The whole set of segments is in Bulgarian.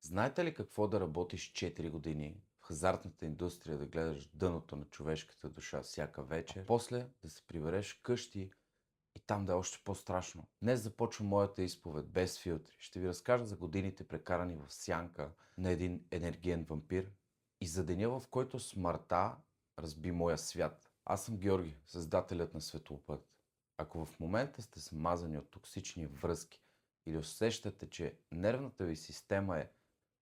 Знаете ли какво да работиш 4 години в хазартната индустрия, да гледаш дъното на човешката душа всяка вечер, после да се прибереш къщи и там да е още по-страшно? Днес започва моята изповед без филтри. Ще ви разкажа за годините прекарани в сянка на един енергиен вампир и за деня, в който смъртта разби моя свят. Аз съм Георги, създателят на Светлопът. Ако в момента сте смазани от токсични връзки или усещате, че нервната ви система е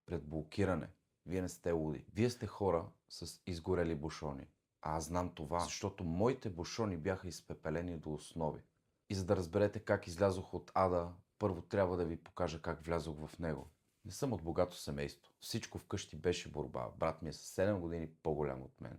пред блокиране, вие не сте луди. Вие сте хора с изгорели бушони. А аз знам това, защото моите бушони бяха изпепелени до основи. И за да разберете как излязох от ада, първо трябва да ви покажа как влязох в него. Не съм от богато семейство. Всичко вкъщи беше борба. Брат ми е с 7 години по-голям от мен.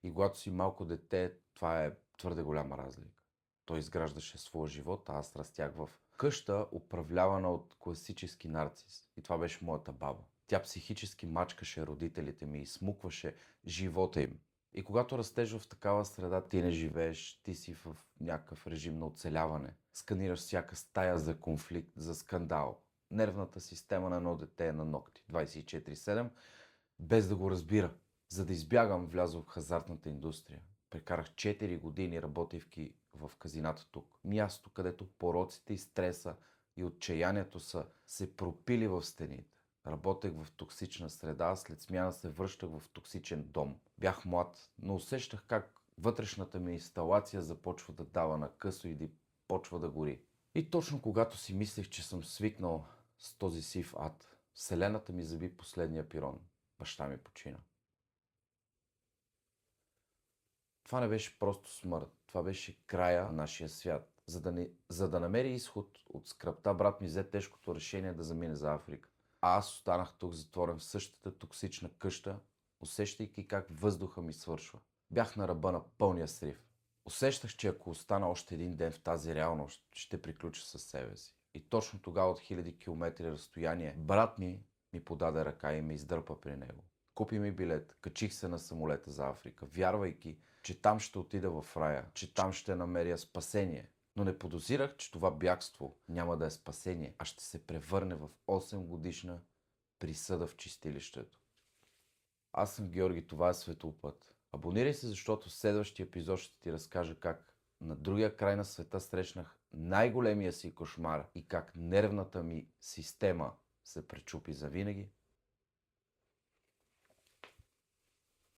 И когато си малко дете, това е твърде голяма разлика. Той изграждаше своя живот, а аз растях в къща, управлявана от класически нарцис. И това беше моята баба. Тя психически мачкаше родителите ми и смукваше живота им. И когато растеш в такава среда, ти не живееш, ти си в някакъв режим на оцеляване. Сканираш всяка стая за конфликт, за скандал. Нервната система на едно дете е на ногти 24/7, без да го разбира. За да избягам, влязох в хазартната индустрия. Прекарах 4 години работейки в казината тук. Място, където пороците и стреса и отчаянието са се пропили в стените. Работех в токсична среда, а след смяна се връщах в токсичен дом. Бях млад, но усещах как вътрешната ми инсталация започва да дава на късо и да почва да гори. И точно когато си мислех, че съм свикнал с този сив ад, вселената ми заби последния пирон. Баща ми почина. Това не беше просто смърт, това беше края на нашия свят. За да намери изход от скръпта, брат ми взе тежкото решение да замине за Африка. А аз останах тук затворен в същата токсична къща, усещайки как въздуха ми свършва. Бях на ръба на пълния срив. Усещах, че ако остана още един ден в тази реалност, ще приключа със себе си. И точно тогава от хиляди километри разстояние, брат ми подаде ръка и ме издърпа при него. Купи ми билет, качих се на самолета за Африка, вярвайки, че там ще отида в рая, че там ще намеря спасение. Но не подозирах, че това бягство няма да е спасение, а ще се превърне в 8 годишна присъда в чистилището. Аз съм Георги, това е Светлопът. Абонирай се, защото в следващия епизод ще ти разкажа как на другия край на света срещнах най-големия си кошмар и как нервната ми система се пречупи завинаги